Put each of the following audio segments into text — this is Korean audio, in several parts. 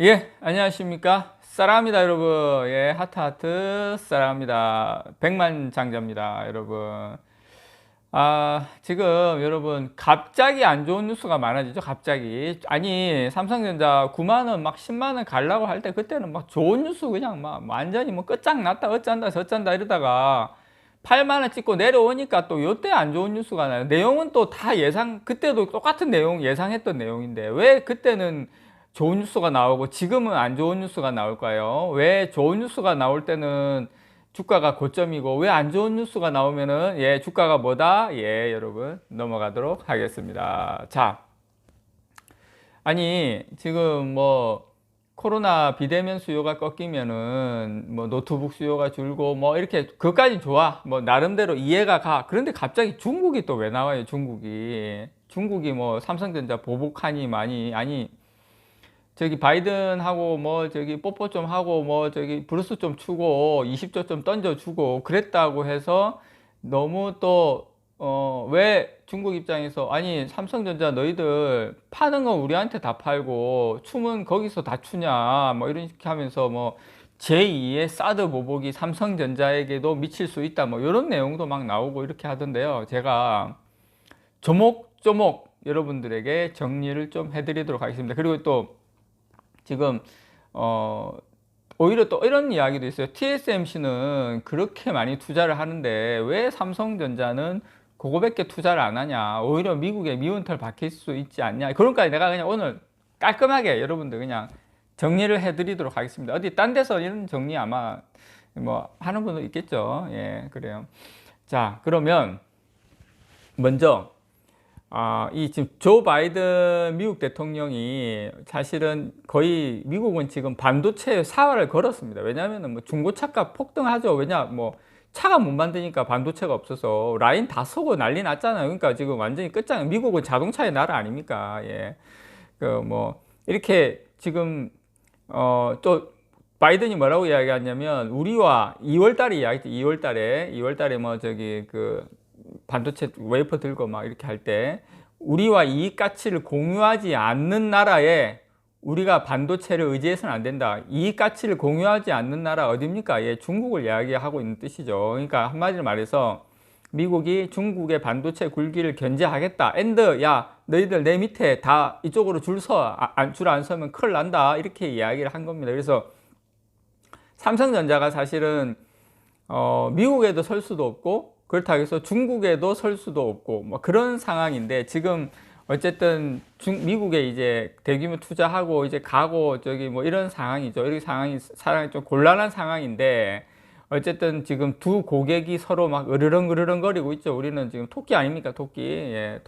예, 안녕하십니까. 사랑합니다, 여러분. 예, 하트, 사랑합니다. 백만장자입니다, 여러분. 지금 여러분, 갑자기 안 좋은 뉴스가 많아지죠, 갑자기. 아니, 삼성전자 9만원, 막 10만원 가려고 할 때, 그때는 막 좋은 뉴스 그냥 막 완전히 뭐 끝장났다, 어쩐다, 저쩐다 이러다가 8만원 찍고 내려오니까 또 요때 안 좋은 뉴스가 나요. 내용은 또 다 그때도 똑같은 내용, 예상했던 내용인데, 왜 그때는 좋은 뉴스가 나오고 지금은 안 좋은 뉴스가 나올까요? 왜 좋은 뉴스가 나올 때는 주가가 고점이고 왜 안 좋은 뉴스가 나오면은 주가가 뭐다? 여러분 넘어가도록 하겠습니다. 자, 아니 지금 뭐 코로나 비대면 수요가 꺾이면은 뭐 노트북 수요가 줄고 뭐 이렇게 그까지 좋아. 뭐 나름대로 이해가 가. 그런데 갑자기 중국이 또 왜 나와요? 중국이 뭐 삼성전자 보복하니 많이 아니 저기 바이든하고 뭐 저기 뽀뽀 좀 하고 뭐 저기 브루스 좀 추고 20조 좀 던져주고 그랬다고 해서 너무 또 왜 중국 입장에서 아니 삼성전자 너희들 파는 건 우리한테 다 팔고 춤은 거기서 다 추냐 뭐 이렇게 하면서 뭐 제2의 사드 보복이 삼성전자에게도 미칠 수 있다 뭐 이런 내용도 막 나오고 이렇게 하던데요. 제가 조목조목 여러분들에게 정리를 좀 해드리도록 하겠습니다. 그리고 또 지금 오히려 또 이런 이야기도 있어요. TSMC는 그렇게 많이 투자를 하는데 왜 삼성전자는 그거밖에 투자를 안 하냐. 오히려 미국에 미운털 박힐 수 있지 않냐. 그러니까 내가 그냥 오늘 깔끔하게 여러분들 그냥 정리를 해드리도록 하겠습니다. 어디 딴 데서 이런 정리 아마 뭐 하는 분도 있겠죠. 예, 그래요. 자, 그러면 먼저 이 지금 조 바이든 미국 대통령이 사실은 거의 미국은 지금 반도체 사활을 걸었습니다. 왜냐하면 뭐 중고차가 폭등하죠. 왜냐 뭐 차가 못 만드니까 반도체가 없어서 라인 다 서고 난리 났잖아요. 그러니까 지금 완전히 끝장. 미국은 자동차의 나라 아닙니까? 예. 그 뭐 이렇게 지금 또 바이든이 뭐라고 이야기하냐면 우리와 2월 달에 이야기했죠. 2월 달에 뭐 저기 그 반도체 웨이퍼 들고 막 이렇게 할 때 우리와 이익 가치를 공유하지 않는 나라에 우리가 반도체를 의지해서는 안 된다. 이익 가치를 공유하지 않는 나라 어딥니까? 중국을 이야기하고 있는 뜻이죠. 그러니까 한마디로 말해서 미국이 중국의 반도체 굴기를 견제하겠다. 야, 너희들 내 밑에 다 이쪽으로 줄 안 서면 큰일 난다. 이렇게 이야기를 한 겁니다. 그래서 삼성전자가 사실은 미국에도 설 수도 없고 그렇다고 해서 중국에도 설 수도 없고 뭐 그런 상황인데 지금 어쨌든 미국에 이제 대규모 투자하고 이제 가고 저기 뭐 이런 상황이죠. 이렇게 상황이 좀 곤란한 상황인데 어쨌든 지금 두 고객이 서로 막 으르렁 거리고 있죠. 우리는 지금 토끼 아닙니까? 토끼. 예,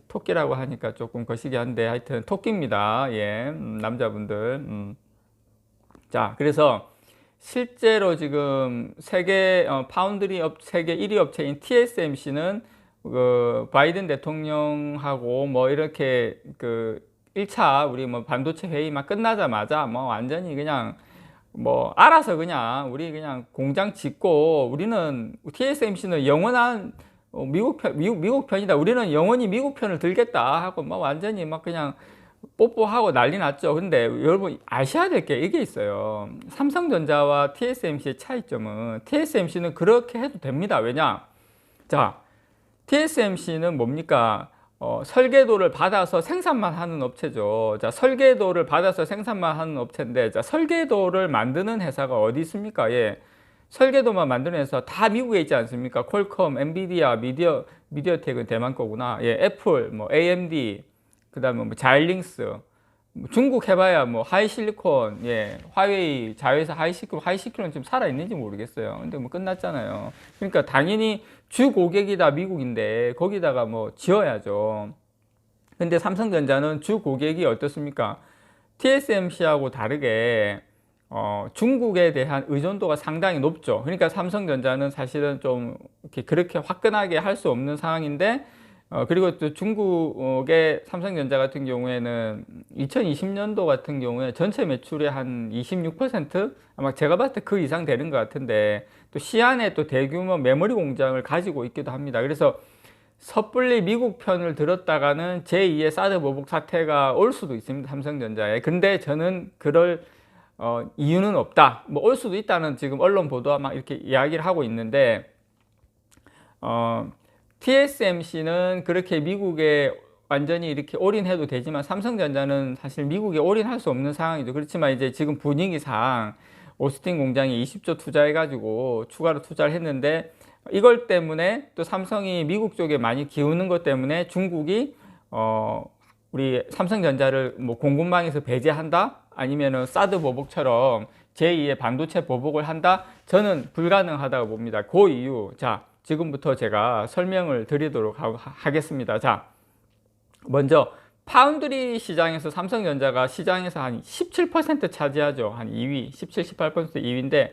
토끼라고 하니까 조금 거시기 한데 하여튼 토끼입니다. 예, 남자분들. 자, 그래서 실제로 지금 세계 세계 1위 업체인 TSMC는 그 바이든 대통령하고 뭐 이렇게 그 1차 우리 뭐 반도체 회의 막 끝나자마자 뭐 완전히 그냥 뭐 알아서 그냥 우리 그냥 공장 짓고 우리는 TSMC는 영원한 미국 편이다. 우리는 영원히 미국 편을 들겠다 하고 뭐 완전히 막 그냥 뽀뽀하고 난리 났죠. 근데 여러분 아셔야 될 게 이게 있어요. 삼성전자와 TSMC의 차이점은 TSMC는 그렇게 해도 됩니다. 왜냐? 자, TSMC는 뭡니까? 설계도를 받아서 생산만 하는 업체죠. 자, 설계도를 받아서 생산만 하는 업체인데, 자, 설계도를 만드는 회사가 어디 있습니까? 예. 설계도만 만드는 회사 다 미국에 있지 않습니까? 퀄컴, 엔비디아, 미디어텍은 대만 거구나. 예, 애플, 뭐 AMD, 그 다음에 뭐 자일링스, 중국 해봐야 뭐 하이실리콘, 화웨이, 자회사 하이시클론 지금 살아있는지 모르겠어요. 근데 뭐 끝났잖아요. 그러니까 당연히 주 고객이 다 미국인데 거기다가 뭐 지어야죠. 근데 삼성전자는 주 고객이 어떻습니까? TSMC하고 다르게 중국에 대한 의존도가 상당히 높죠. 그러니까 삼성전자는 사실은 좀 그렇게 화끈하게 할 수 없는 상황인데 그리고 또 중국의 삼성전자 같은 경우에는 2020년도 같은 경우에 전체 매출의 한 26% 아마 제가 봤을 때 그 이상 되는 것 같은데 또 시안에 또 대규모 메모리 공장을 가지고 있기도 합니다. 그래서 섣불리 미국 편을 들었다가는 제2의 사드 보복 사태가 올 수도 있습니다. 삼성전자에. 근데 저는 그럴 이유는 없다. 뭐 올 수도 있다는 지금 언론 보도와 막 이렇게 이야기를 하고 있는데, TSMC는 그렇게 미국에 완전히 이렇게 올인해도 되지만 삼성전자는 사실 미국에 올인할 수 없는 상황이죠. 그렇지만 이제 지금 분위기상 오스틴 공장에 20조 투자해가지고 추가로 투자를 했는데, 이걸 때문에 또 삼성이 미국 쪽에 많이 기우는 것 때문에 중국이 우리 삼성전자를 뭐 공급망에서 배제한다? 아니면은 사드 보복처럼 제2의 반도체 보복을 한다? 저는 불가능하다고 봅니다. 그 이유, 자, 지금부터 제가 설명을 드리도록 하겠습니다. 자, 먼저 파운드리 시장에서 삼성전자가 시장에서 한 17% 차지하죠. 한 2위, 17, 18% 2위인데,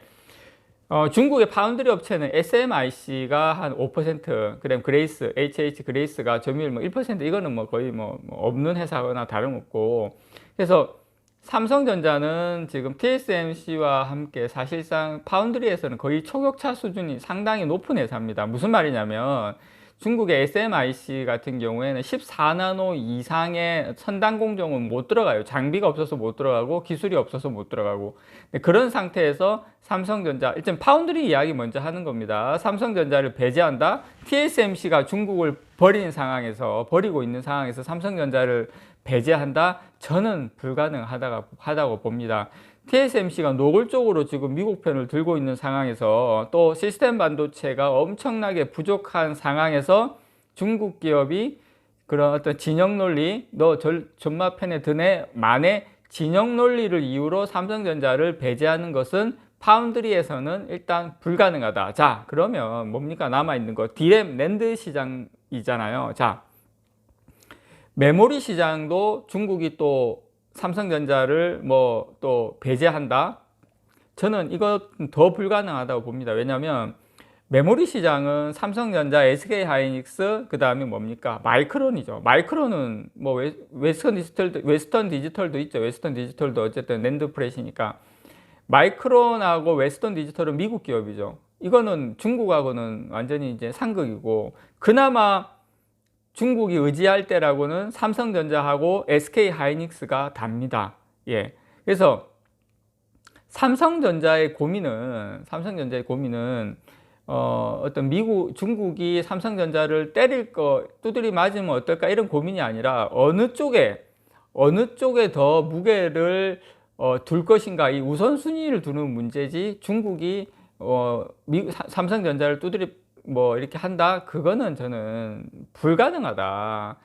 중국의 파운드리 업체는 SMIC가 한 5%, 그다음 그레이스, HH 그레이스가 점유율 뭐 1%, 이거는 뭐 거의 뭐 없는 회사거나 다름없고, 그래서 삼성전자는 지금 TSMC와 함께 사실상 파운드리에서는 거의 초격차 수준이 상당히 높은 회사입니다. 무슨 말이냐면 중국의 SMIC 같은 경우에는 14나노 이상의 첨단 공정은 못 들어가요. 장비가 없어서 못 들어가고 기술이 없어서 못 들어가고. 그런 상태에서 삼성전자, 일단 파운드리 이야기 먼저 하는 겁니다. 삼성전자를 배제한다? TSMC가 중국을 버리고 있는 상황에서 삼성전자를 배제한다? 저는 불가능하다고 봅니다. TSMC가 노골적으로 지금 미국 편을 들고 있는 상황에서, 또 시스템 반도체가 엄청나게 부족한 상황에서 중국 기업이 그런 어떤 진영 논리, 너 전마 편에 드네 만의 진영 논리를 이유로 삼성전자를 배제하는 것은 파운드리에서는 일단 불가능하다. 자, 그러면 뭡니까? 남아있는 거 디램 낸드 시장이잖아요. 자, 메모리 시장도 중국이 또 삼성전자를 뭐 또 배제한다? 저는 이거 더 불가능하다고 봅니다. 왜냐하면 메모리 시장은 삼성전자, SK하이닉스, 그 다음에 뭡니까? 마이크론이죠. 마이크론은 뭐 웨스턴 디지털도 있죠. 웨스턴 디지털도 어쨌든 낸드 프렛이니까. 마이크론하고 웨스턴 디지털은 미국 기업이죠. 이거는 중국하고는 완전히 이제 상극이고, 그나마 중국이 의지할 때라고는 삼성전자하고 SK하이닉스가 답니다. 예. 그래서 삼성전자의 고민은 어떤 중국이 삼성전자를 때릴 거, 두드리 맞으면 어떨까, 이런 고민이 아니라 어느 쪽에 더 무게를 둘 것인가, 이 우선순위를 두는 문제지, 중국이 삼성전자를 뭐 이렇게 한다? 그거는 저는 불가능하다.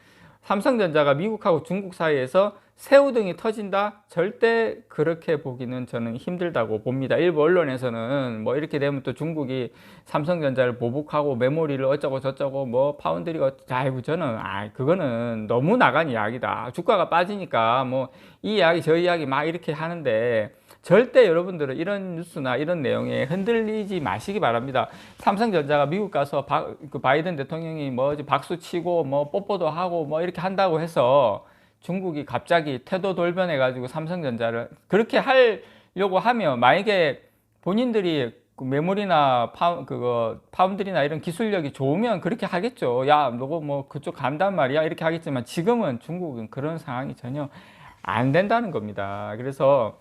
삼성전자가 미국하고 중국 사이에서 새우등이 터진다? 절대 그렇게 보기는 저는 힘들다고 봅니다. 일부 언론에서는 뭐 이렇게 되면 또 중국이 삼성전자를 보복하고 메모리를 어쩌고 저쩌고 뭐 파운드리가, 아이고, 저는 그거는 너무 나간 이야기다. 주가가 빠지니까 뭐 이 이야기 저 이야기 막 이렇게 하는데, 절대 여러분들은 이런 뉴스나 이런 내용에 흔들리지 마시기 바랍니다. 삼성전자가 미국 가서 그 바이든 대통령이 뭐 박수 치고 뭐 뽀뽀도 하고 뭐 이렇게 한다고 해서 중국이 갑자기 태도 돌변해가지고 삼성전자를 그렇게 하려고 하면, 만약에 본인들이 그 메모리나 파운드리나 이런 기술력이 좋으면 그렇게 하겠죠. 야, 너가 뭐 그쪽 간단 말이야, 이렇게 하겠지만, 지금은 중국은 그런 상황이 전혀 안 된다는 겁니다. 그래서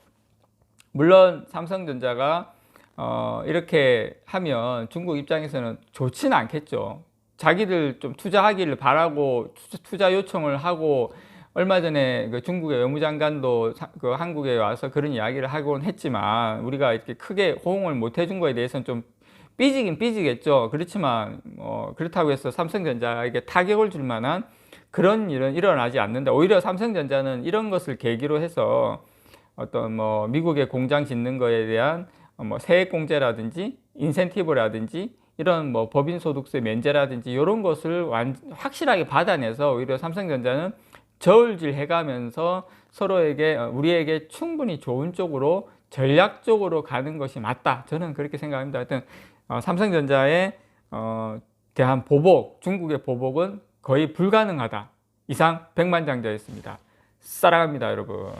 물론 삼성전자가 이렇게 하면 중국 입장에서는 좋지는 않겠죠. 자기들 좀 투자하기를 바라고 투자 요청을 하고, 얼마 전에 그 중국의 외무장관도 그 한국에 와서 그런 이야기를 하곤 했지만, 우리가 이렇게 크게 호응을 못 해준 거에 대해서는 좀 삐지긴 삐지겠죠. 그렇지만 그렇다고 해서 삼성전자에게 타격을 줄 만한 그런 일은 일어나지 않는다. 오히려 삼성전자는 이런 것을 계기로 해서 어떤 뭐 미국의 공장 짓는 거에 대한 뭐 세액 공제라든지 인센티브라든지 이런 뭐 법인 소득세 면제라든지 이런 것을 확실하게 받아내서 오히려 삼성전자는 저울질 해가면서 서로에게, 우리에게 충분히 좋은 쪽으로 전략적으로 가는 것이 맞다. 저는 그렇게 생각합니다. 하여튼 삼성전자에 대한 중국의 보복은 거의 불가능하다. 이상 백만장자였습니다. 사랑합니다, 여러분.